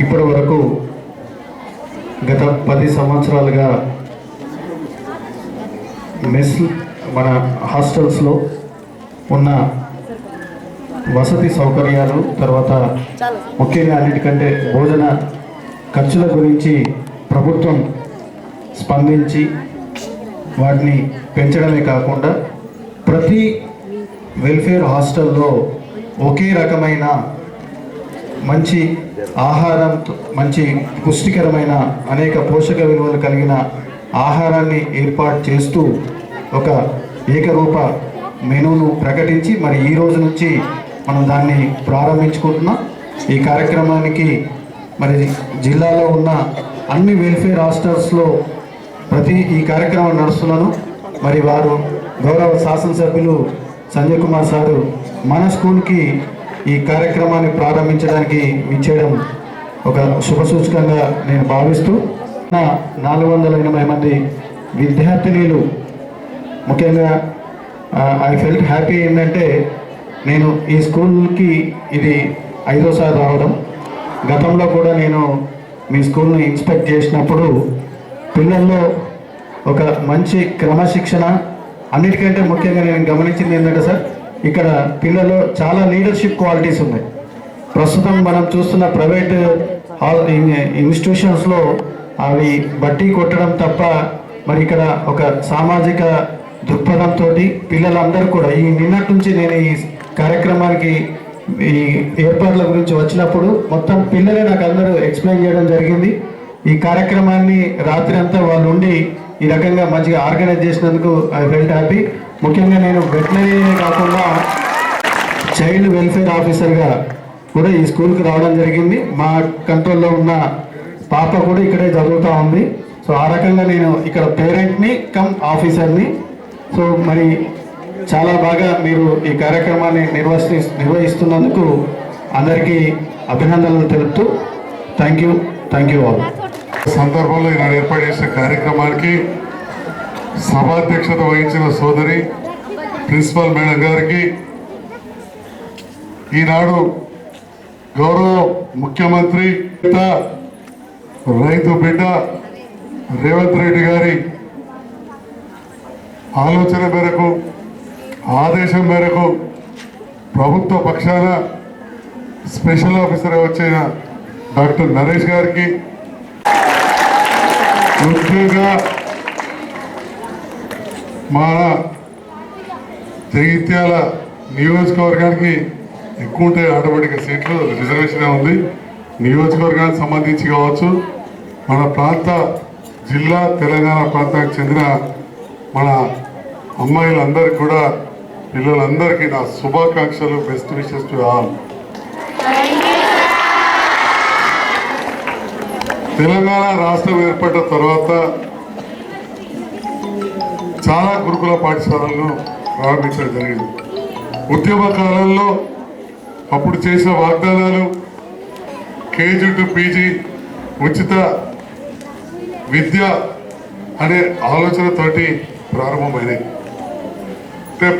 ఇప్పటి వరకు గత 10 సంవత్సరాలుగా మెస్ మన హాస్టల్స్లో ఉన్న వసతి సౌకర్యాలు, తర్వాత ముఖ్యంగా అన్నిటికంటే భోజన ఖర్చుల గురించి ప్రభుత్వం స్పందించి వాటిని పెంచడమే కాకుండా ప్రతి వెల్ఫేర్ హాస్టల్లో ఒకే రకమైన మంచి ఆహారం, మంచి పుష్టికరమైన అనేక పోషక విలువలు కలిగిన ఆహారాన్ని ఏర్పాటు చేస్తూ ఒక ఏకరూప మెనూను ప్రకటించి మరి ఈ రోజు నుంచి మనం దాన్ని ప్రారంభించుకుంటున్నాం. ఈ కార్యక్రమానికి మరి జిల్లాలో ఉన్న అన్ని వెల్ఫేర్ హాస్టల్స్లో ఈ కార్యక్రమం నడుస్తున్నాను. మరి వారు గౌరవ శాసనసభ్యులు సంజయ్ కుమార్ సారు మన స్కూల్కి ఈ కార్యక్రమాన్ని ప్రారంభించడానికి విచ్చేయడం ఒక శుభసూచకంగా నేను భావిస్తూ 480 మంది విద్యార్థినీలు, ముఖ్యంగా ఐ ఫెల్ట్ హ్యాపీ ఏంటంటే నేను ఈ స్కూల్కి ఇది 5వ సారి రావడం. గతంలో కూడా నేను మీ స్కూల్ని ఇన్స్పెక్ట్ చేసినప్పుడు పిల్లల్లో ఒక మంచి క్రమశిక్షణ, అన్నిటికంటే ముఖ్యంగా నేను గమనించింది ఏంటంటే సార్, ఇక్కడ పిల్లలు చాలా లీడర్షిప్ క్వాలిటీస్ ఉన్నాయి. ప్రస్తుతం మనం చూస్తున్న ప్రైవేట్ ఇన్స్టిట్యూషన్స్లో అవి బట్టి కొట్టడం తప్ప మరి ఇక్కడ ఒక సామాజిక దృక్పథంతో పిల్లలందరూ కూడా నిన్నటి నుంచి నేను ఈ కార్యక్రమానికి ఈ ఏర్పాట్ల గురించి వచ్చినప్పుడు మొత్తం పిల్లలే నాకు అందరూ ఎక్స్ప్లెయిన్ చేయడం జరిగింది. ఈ కార్యక్రమాన్ని రాత్రి అంతా వాళ్ళు ఉండి ఈ రకంగా మంచిగా ఆర్గనైజ్ చేసినందుకు ఐ ఫెల్ట్ హ్యాపీ. ముఖ్యంగా నేను వెటనరీ కాకుండా చైల్డ్ వెల్ఫేర్ ఆఫీసర్గా కూడా ఈ స్కూల్కి రావడం జరిగింది. మా కంట్రోల్లో ఉన్న పాప కూడా ఇక్కడే చదువుతూ ఉంది. సో ఆ రకంగా నేను ఇక్కడ పేరెంట్ని కమ్ ఆఫీసర్ని. సో మరి చాలా బాగా మీరు ఈ కార్యక్రమాన్ని నిర్వహిస్తున్నందుకు అందరికీ అభినందనలు తెలుపుతూ థ్యాంక్ యూ ఆల్. సందర్భంలో ఈనాడు ఏర్పాటు చేసిన కార్యక్రమానికి సభాధ్యక్షత వహించిన సోదరి ప్రిన్సిపల్ మేడం గారికి, ఈనాడు గౌరవ ముఖ్యమంత్రి రైతు బిడ్డ రేవంత్ రెడ్డి గారి ఆలోచన మేరకు, ఆదేశం మేరకు ప్రభుత్వ పక్షాన స్పెషల్ ఆఫీసర్ వచ్చిన డాక్టర్ నరేష్ గారికి, ముఖ్యంగా మన జగిత్యాల నియోజకవర్గానికి ఎక్కువ ఉంటాయి ఆటోమేటిక్ సీట్లు, రిజర్వేషన్ ఉంది. నియోజకవర్గానికి సంబంధించి కావచ్చు, మన ప్రాంత జిల్లా తెలంగాణ ప్రాంతానికి చెందిన మన అమ్మాయిలందరికీ కూడా, పిల్లలందరికీ నా శుభాకాంక్షలు, best wishes to all. Telangana రాష్ట్రం ఏర్పడిన తర్వాత చాలా గురుకుల పాఠశాలలను ప్రారంభించడం జరిగింది. ఉద్యమ కాలంలో అప్పుడు చేసిన వాగ్దానాలు కేజీ టు పీజీ ఉచిత విద్య అనే ఆలోచనతోటి ప్రారంభమైనాయి.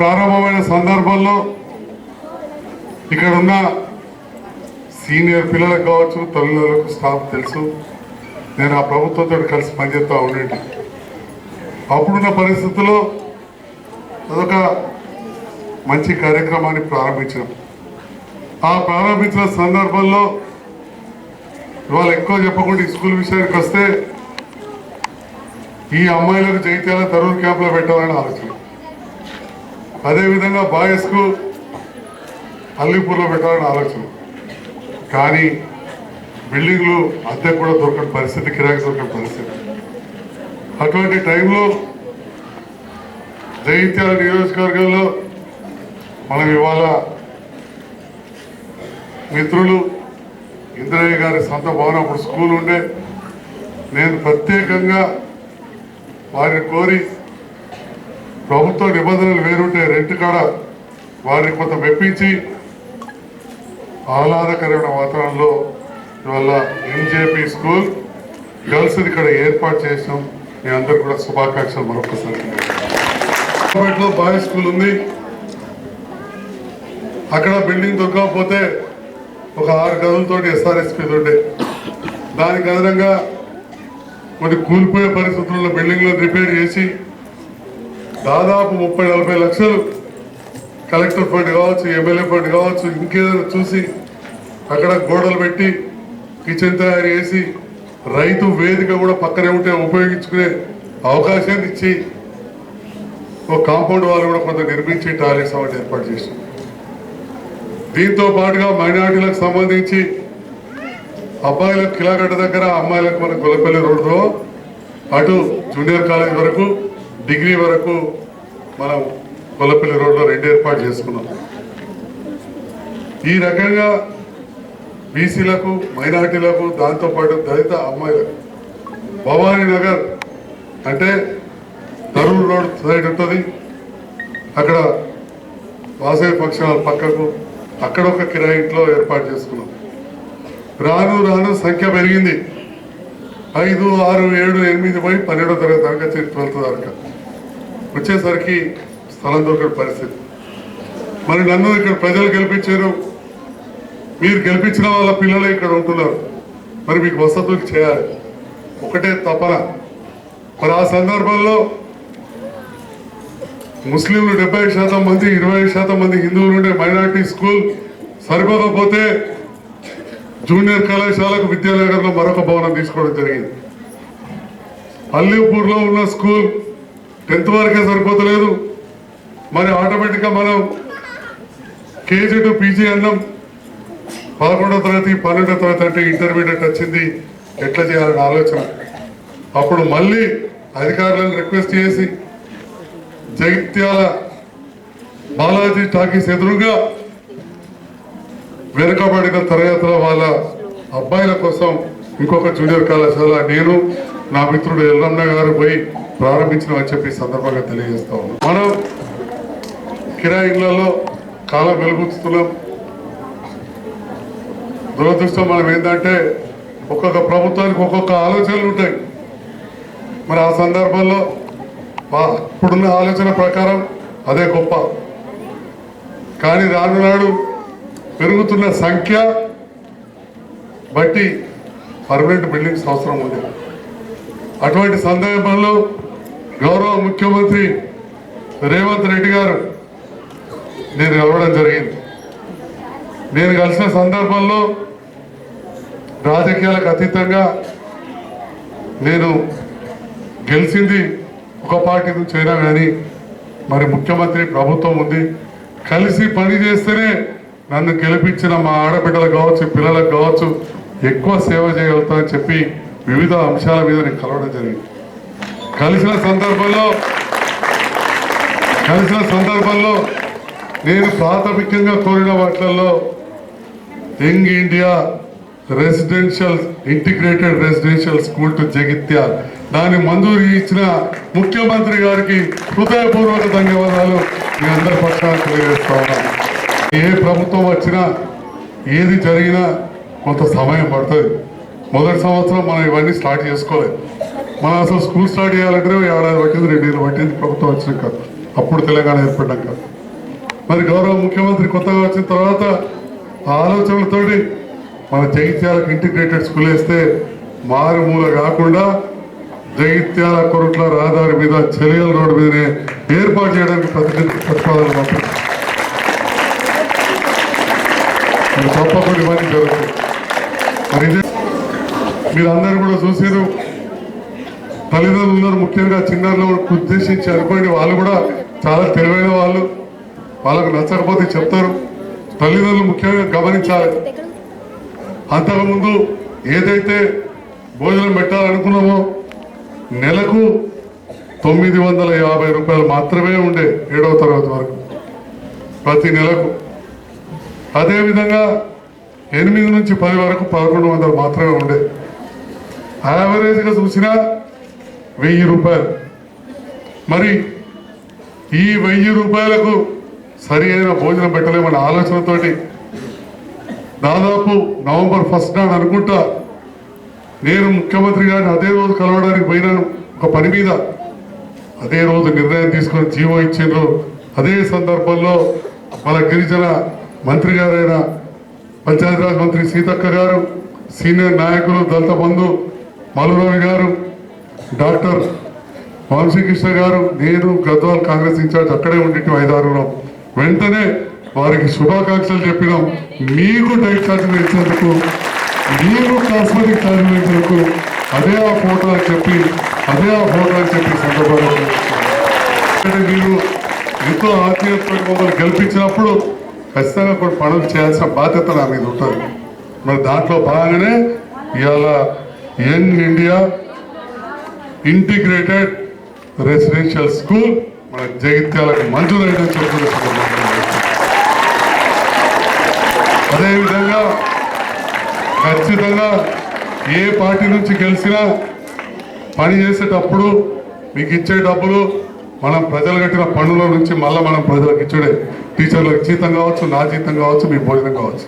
ప్రారంభమైన సందర్భంలో ఇక్కడ ఉన్న సీనియర్ పిల్లలకు కావచ్చు, తల్లిదండ్రులకు, స్టాఫ్ తెలుసు, నేను ఆ ప్రభుత్వంతో కలిసి పనిచేస్తూ ఉండేది. అప్పుడున్న పరిస్థితుల్లో అదొక మంచి కార్యక్రమాన్ని ప్రారంభించాం. ఆ ప్రారంభించిన సందర్భంలో ఇవాళ ఎక్కువ చెప్పకుండా ఈ స్కూల్ విషయానికి వస్తే, ఈ అమ్మాయిలకు జైత్యాల తరూర్ క్యాంపులో పెట్టాలని ఆలోచన, అదేవిధంగా బాయ్స్కు అల్లీపూర్లో పెట్టాలని ఆలోచన. కానీ బిల్డింగ్లు అద్దె కూడా దొరకని పరిస్థితి, కిరాయి దొరకని పరిస్థితి. అటువంటి టైంలో జగిత్యాల నియోజకవర్గంలో మనం ఇవాళ మిత్రులు ఇందిరయ్య గారి సొంత భవనం అప్పుడు స్కూల్ ఉండే. నేను ప్రత్యేకంగా వారిని కోరి ప్రభుత్వ నిబంధనలు వేరుంటే రెంట్ కాడ వారిని కొంత మెప్పించి ఆహ్లాదకరమైన వాతావరణంలో ఇవాళ ఎంజేపీ స్కూల్ గర్ల్స్ ఇక్కడ ఏర్పాటు చేసాం. మీ అందరు కూడా శుభాకాంక్షలు మరొకసారి. బాయ్స్ స్కూల్ ఉంది, అక్కడ బిల్డింగ్ దొరకకపోతే ఒక 6 గదులతో ఎస్ఆర్ఎస్పీ ఉండే. దానికి అదనంగా కొన్ని కూలిపోయే పరిస్థితుల్లో బిల్డింగ్లను రిపేర్ చేసి దాదాపు 30-40 లక్షలు కలెక్టర్ ఫండ్ కావచ్చు, ఎమ్మెల్యే ఫండ్ కావచ్చు, ఇంకేదైనా చూసి అక్కడ గోడలు పెట్టి కిచెన్ తయారు చేసి రైతు వేదిక కూడా పక్కనే ఉంటే ఉపయోగించుకునే అవకాశాన్ని ఇచ్చి ఒక కాంపౌండ్ వాళ్ళు కూడా కొంత నిర్మించి టాయిలెట్స్ అవన్నీ ఏర్పాటు చేసాం. దీంతో పాటుగా మైనార్టీలకు సంబంధించి అబ్బాయిలకు కిలాగడ్డ దగ్గర, అమ్మాయిలకు మన గొల్లపల్లి రోడ్డులో అటు జూనియర్ కాలేజ్ వరకు, డిగ్రీ వరకు మనం గొల్లపల్లి రోడ్లో 2 ఏర్పాటు చేసుకున్నాం. ఈ రకంగా బీసీలకు, మైనార్టీలకు, దాంతోపాటు దళిత అమ్మాయిలకు భవానీ నగర్ అంటే ధరూర్ రోడ్ సైడ్ ఉంటుంది, అక్కడ వాసవి ఫంక్షన్ హాల్ పక్కకు అక్కడ ఒక కిరాయి ఇంట్లో ఏర్పాటు చేసుకున్నాం. రాను రాను సంఖ్య పెరిగింది. 5, 6, 7, 8 పోయి 12వ తరగతి దాకా 12th దాకా వచ్చేసరికి స్థలం దొరికిన పరిస్థితి. మరి నన్ను ఇక్కడ ప్రజలు గెలిపించారు, మీరు గెలిపించిన వాళ్ళ పిల్లలు ఇక్కడ ఉంటున్నారు, మరి మీకు వసతులు చేయాలి, ఒకటే తపన. మరి ఆ సందర్భంలో ముస్లింలు 70% మంది, 20% మంది హిందువులు ఉండే మైనార్టీ స్కూల్ సరిపోకపోతే జూనియర్ కళాశాలకు విద్యానగర్లో మరొక భవనం తీసుకోవడం జరిగింది. అల్లీపూర్లో ఉన్న స్కూల్ 10th వరకే సరిపోతలేదు. మరి ఆటోమేటిక్గా మనం కేజీ టు పీజీ అన్నాం. 11వ తరగతి 12వ తరగతి అంటే ఇంటర్మీడియట్ వచ్చింది, ఎట్లా చేయాలని ఆలోచన. అప్పుడు మళ్ళీ అధికారులను రిక్వెస్ట్ చేసి జగిత్యాల బాలాజీ టాకీస్ ఎదురుగా వెనుకబడిన తరగతుల వాళ్ళ అబ్బాయిల కోసం ఇంకొక జూనియర్ కళాశాల నేను నా మిత్రుడు ఎల్లమ్మ గారు పోయి ప్రారంభించినమని చెప్పి సందర్భంగా తెలియజేస్తా ఉన్నాం. మనం కిరాయి ఇళ్లలో కాలం వెలుగుతున్నాం. దురదృష్టం మనం ఏంటంటే ఒక్కొక్క ప్రభుత్వానికి ఒక్కొక్క ఆలోచనలు ఉంటాయి. మరి ఆ సందర్భంలో ఇప్పుడున్న ఆలోచన ప్రకారం అదే గొప్ప. కానీ రాను నాడు పెరుగుతున్న సంఖ్య బట్టి పర్మనెంట్ బిల్డింగ్స్ అవసరం ఉంది. అటువంటి సందర్భంలో గౌరవ ముఖ్యమంత్రి రేవంత్ రెడ్డి గారు నేను కలవడం జరిగింది. నేను కలిసిన సందర్భంలో రాజకీయాలకు అతీతంగా నేను గెలిచింది ఒక పార్టీ నుంచి అయినా కానీ మరి ముఖ్యమంత్రి ప్రభుత్వం ఉంది, కలిసి పని చేస్తేనే నన్ను గెలిపించిన మా ఆడబిడ్డలకు కావచ్చు, పిల్లలకు కావచ్చు ఎక్కువ సేవ చేయగలుగుతామని చెప్పి వివిధ అంశాల మీద నేను కలవడం జరిగింది. కలిసిన సందర్భంలో నేను ప్రాథమికంగా కోరిన వాటిల్లో young India residential integrated residential school to Jagtial దాన్ని మంజూరు ఇచ్చిన ముఖ్యమంత్రి గారికి హృదయపూర్వక ధన్యవాదాలు మీ అందరి పక్షాన తెలియజేస్తా ఉన్నాను. ఏ ప్రభుత్వం వచ్చినా ఏది జరిగినా కొంత సమయం పడుతుంది. మొదటి సంవత్సరం మనం ఇవన్నీ స్టార్ట్ చేసుకోలేదు. మనం అసలు స్కూల్ స్టార్ట్ చేయాలంటే 1 ఏడాది పట్టింది, 2 ఏళ్ళు పట్టింది ప్రభుత్వం వచ్చినాక, అప్పుడు తెలంగాణ ఏర్పడ్డాక. మరి గౌరవ ముఖ్యమంత్రి కొత్తగా వచ్చిన తర్వాత ఆ ఆలోచనలతోటి మన జగిత్యాలకు ఇంటిగ్రేటెడ్ స్కూల్ వేస్తే మారుమూల కాకుండా జగిత్యాల కొరుట్ల రహదారి మీద చెలియల రోడ్డు మీదనే ఏర్పాటు చేయడానికి ప్రతిపాదన పంపింది. తప్పకుండా ఇవన్నీ జరుగుతుంది. మరి ఇదే మీరందరూ కూడా చూసారు. తల్లిదండ్రులు ఉన్నారు, ముఖ్యంగా చిన్నారులు ఉద్దేశించి అనుకోండి, వాళ్ళు కూడా చాలా తెలివైన వాళ్ళు, వాళ్ళకు నచ్చకపోతే చెప్తారు. తల్లిదండ్రులు ముఖ్యంగా గమనించాలి. అంతకుముందు ఏదైతే భోజనం పెట్టాలనుకున్నామో నెలకు 950 రూపాయలు మాత్రమే ఉండే 7వ తరగతి వరకు ప్రతి నెలకు. అదేవిధంగా 8 నుంచి 10 వరకు 1100 మాత్రమే ఉండే. యావరేజ్గా చూసినా 1000 రూపాయలు. మరి ఈ 1000 రూపాయలకు సరి అయిన భోజనం పెట్టలేమన్న ఆలోచనతోటి దాదాపు నవంబర్ 1 నాడు అనుకుంటా నేను ముఖ్యమంత్రి గారిని అదే రోజు కలవడానికి పోయినాను ఒక పని మీద. అదే రోజు నిర్ణయం తీసుకొని జీవో ఇచ్చిండ్రు. అదే సందర్భంలో మన గిరిజన మంత్రి గారైన పంచాయతీరాజ్ మంత్రి సీతక్క గారు, సీనియర్ నాయకులు దళిత బంధు మల్లురవి గారు, డాక్టర్ వంశీకృష్ణ గారు, నేను గద్వాల్ కాంగ్రెస్ ఇన్ఛార్జ్ అక్కడే ఉండి 5-6 వెంటనే వారికి శుభాకాంక్షలు చెప్పినాం. మీకు డైట్ ఛార్జీలు ఇచ్చేందుకు, మీకు కాస్మెటిక్ ఛార్జీలు ఇచ్చేందుకు అదే ఆ ఫోటో అని చెప్పి సందర్భంగా మీరు ఎంతో ఆత్మీయతతో మమ్మల్ని గెలిపించినప్పుడు ఖచ్చితంగా కొన్ని పనులు చేయాల్సిన బాధ్యత నా మీద ఉంటుంది. మరి దాంట్లో భాగంగానే ఇవాళ young India integrated residential school మన జగిత్యాలకు మంజూరైందని చెప్తున్నారు. అదేవిధంగా ఖచ్చితంగా ఏ పార్టీ నుంచి గెలిచినా పని చేసేటప్పుడు మీకు ఇచ్చే డబ్బులు మనం ప్రజలు కట్టిన పన్నుల నుంచి మళ్ళీ మనం ప్రజలకు ఇచ్చుడే. టీచర్లకు జీతం కావచ్చు, నా జీతం కావచ్చు, మీ భోజనం కావచ్చు.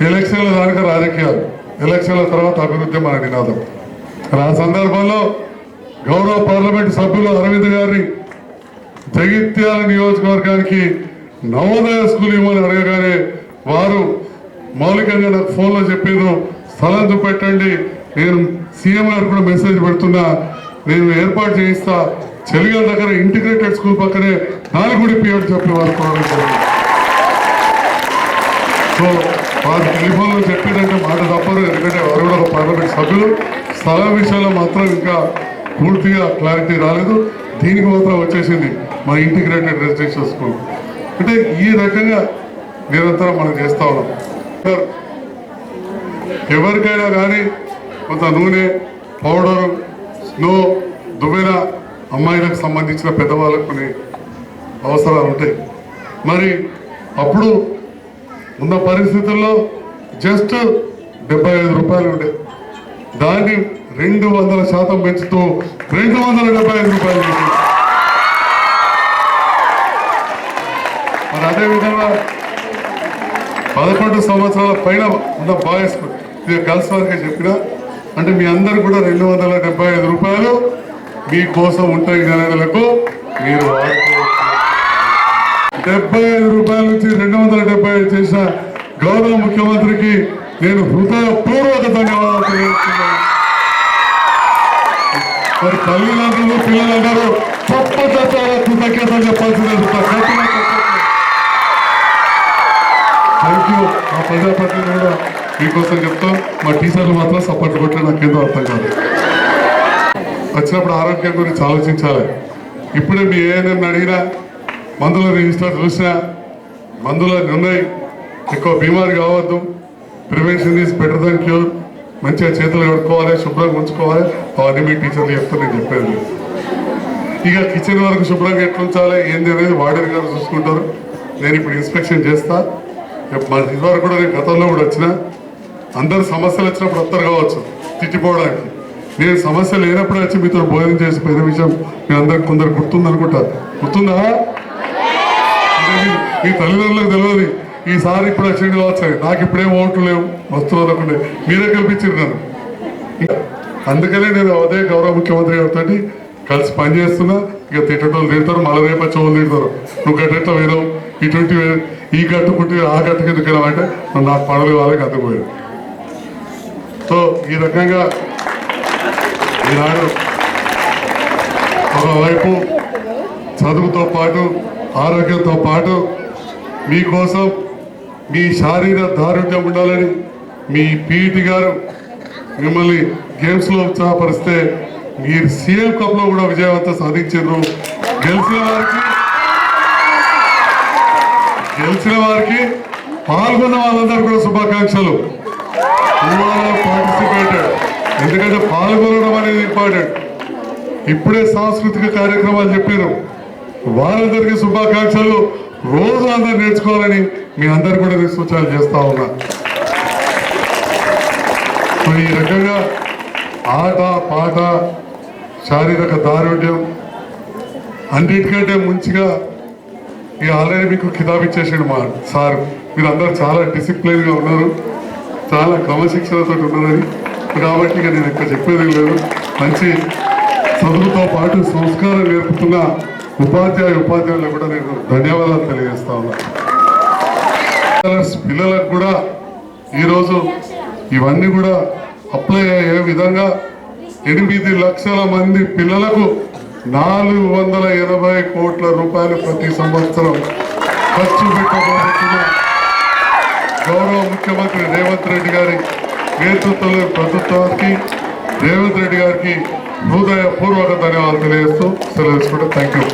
ఎలక్షన్ల దానికి రాజకీయాలు, ఎలక్షన్ల తర్వాత అభివృద్ధి మన నినాదం. ఆ సందర్భంలో గౌరవ పార్లమెంటు సభ్యులు అరవింద్ గారిని జగిత్యాల నియోజకవర్గానికి నవోదయ స్కూల్ ఇవ్వమని అడగగానే వారు మౌలికంగా నాకు ఫోన్లో చెప్పారు, స్థలం చూపెట్టండి, నేను సీఎం గారు కూడా మెసేజ్ పెడుతున్నా, నేను ఏర్పాటు చేయిస్తా, చెలిగల దగ్గర ఇంటిగ్రేటెడ్ స్కూల్ పక్కనే 4 గుడి పియర్ చెప్పి వారు సో వారు టెలిఫోన్లో చెప్పేదంటే మాట తప్పరు. ఎందుకంటే వారు కూడా ఒక పార్లమెంట్ సభ్యులు. స్థలం విషయంలో మాత్రం ఇంకా పూర్తిగా క్లారిటీ రాలేదు. దీనికి మాత్రం వచ్చేసింది మన ఇంటిగ్రేటెడ్ రెసిడెన్షియల్ స్కూల్. అంటే ఈ రకంగా నిరంతరం మనం చేస్తూ ఉన్నాం. ఎవరికైనా కానీ కొంత నూనె, పౌడరు, స్నో, దువ్వెన అమ్మాయిలకు సంబంధించిన పెద్దవాళ్ళకు కొన్ని అవసరాలు ఉంటాయి. మరి అప్పుడు ఉన్న పరిస్థితుల్లో జస్ట్ 75 రూపాయలు ఉండే, దాన్ని 200% పెంచుతూ 275 రూపాయలు చేసి, మరి అదేవిధంగా 11 సంవత్సరాల పైన ఉన్న బాయ్స్ గర్ల్స్ వరకే చెప్పిన, అంటే మీ అందరు కూడా 275 రూపాయలు మీకోసం ఉంటాయి. నెలకు మీరు 75 రూపాయల నుంచి 275 చేసిన గౌరవ ముఖ్యమంత్రికి నేను హృదయపూర్వక ధన్యవాదాలు తెలియజేస్తున్నాను. మరి తల్లిదండ్రులు, పిల్లలందరూ తప్పకుండా కృతజ్ఞతలు చెప్పాల్సింది. Thank you. మా ప్రజాప్రతినిధులు కూడా మీకోసం చెప్తాం. మా టీచర్లు మాత్రం సపోర్ట్ కొట్టే నాకేందో అర్థం కాదు. వచ్చినప్పుడు ఆరోగ్యం గురించి ఆలోచించాలి. ఇప్పుడే మీ ఏఎన్ఎం అడిగినా, మందుల రిజిస్టర్ చూసినా, మందులు ఉన్నాయి, ఎక్కువ బీమారి కావద్దు, prevention is better than cure, మంచిగా చేతులు కడుక్కోవాలి, శుభ్రంగా ఉంచుకోవాలి, అవన్నీ మీ టీచర్లు చెప్తే నేను చెప్పేది. ఇక కిచెన్ వరకు శుభ్రంగా ఎట్లా ఉంచాలి ఏంది అనేది వార్డెన్ గారు చూసుకుంటారు. నేను ఇప్పుడు ఇన్స్పెక్షన్ చేస్తా. ఇదివరకు కూడా నేను గతంలో కూడా వచ్చిన, అందరు సమస్యలు వచ్చినప్పుడు వస్తారు కావచ్చు తిట్టిపోవడానికి. నేను సమస్య లేనప్పుడు వచ్చి మీతో భోజనం చేసిపోయిన విషయం మీ అందరికి కొందరు గుర్తుందనుకుంటా. గుర్తుందా? మీ తల్లిదండ్రులకు తెలియదు. ఈసారి ఇప్పుడు వచ్చింది కావచ్చు, నాకు ఇప్పుడేం ఓట్లు లేవు, వస్తువులు అనుకుంటే మీరే కల్పించారు నన్ను. అందుకనే నేను అదే గౌరవ ముఖ్యమంత్రి గారితో కలిసి పనిచేస్తున్నా. ఇక తిట్టడం తిడతారు, మళ్ళీ రేపు చెవులు తిడతారు, నువ్వు గట్టెట్లా వేయడం, ఇటువంటి ఈ గట్టుకుంటే ఆ గట్టుకు ఎందుకు వెళ్ళామంటే నాకు పనులు వాళ్ళకి అందుకుపోయాడు. సో ఈ రకంగా ఈనాడు ఒకవైపు చదువుతో పాటు ఆరోగ్యంతో పాటు మీకోసం మీ శారీరక దారుణ్యం ఉండాలని మీ పీఈటీ గారు మిమ్మల్ని గేమ్స్లో ఉత్సాహపరిస్తే మీరు సీఎం కప్లో కూడా విజయవంతం సాధించారు. గెలిచిన వారికి పాల్గొన్న వాళ్ళందరూ కూడా శుభాకాంక్షలు. పార్టిసిపేటెడ్, ఎందుకంటే పాల్గొనడం అనేది ఇంపార్టెంట్. ఇప్పుడే సాంస్కృతిక కార్యక్రమాలు చెప్పారు, వాళ్ళందరికీ శుభాకాంక్షలు. రోజు అందరు నేర్చుకోవాలని మీ అందరు కూడా నేను సూచనలు చేస్తా ఉన్నా. సో ఈ రకంగా ఆట పాట శారీరక దారుఢ్యం అన్నిటికంటే మంచిగా ఇక ఆల్రెడీ మీకు కితాబ్ ఇచ్చేసాడు మా సార్. మీరు అందరూ చాలా డిసిప్లిన్గా ఉన్నారు, చాలా క్రమశిక్షణతో ఉన్నారని. కాబట్టి ఇక నేను ఇక్కడ చెప్పేది లేదు. మంచి చదువుతో పాటు సంస్కారం నేర్పుతున్న ఉపాధ్యాయులకు కూడా నేను ధన్యవాదాలు తెలియజేస్తా ఉన్నా. పిల్లలకు కూడా ఈరోజు ఇవన్నీ కూడా అప్లై అయ్యే విధంగా 8 లక్షల మంది పిల్లలకు 480 కోట్ల రూపాయలు ప్రతి సంవత్సరం ఖర్చు పెట్టబోతున్న గౌరవ ముఖ్యమంత్రి రేవంత్ రెడ్డి గారి నేతృత్వంలో ప్రభుత్వానికి రేవంత్ రెడ్డి గారికి హృదయపూర్వక ధన్యవాదాలు తెలియజేస్తూ సెలవు తీసుకుంటూ థ్యాంక్ యూ.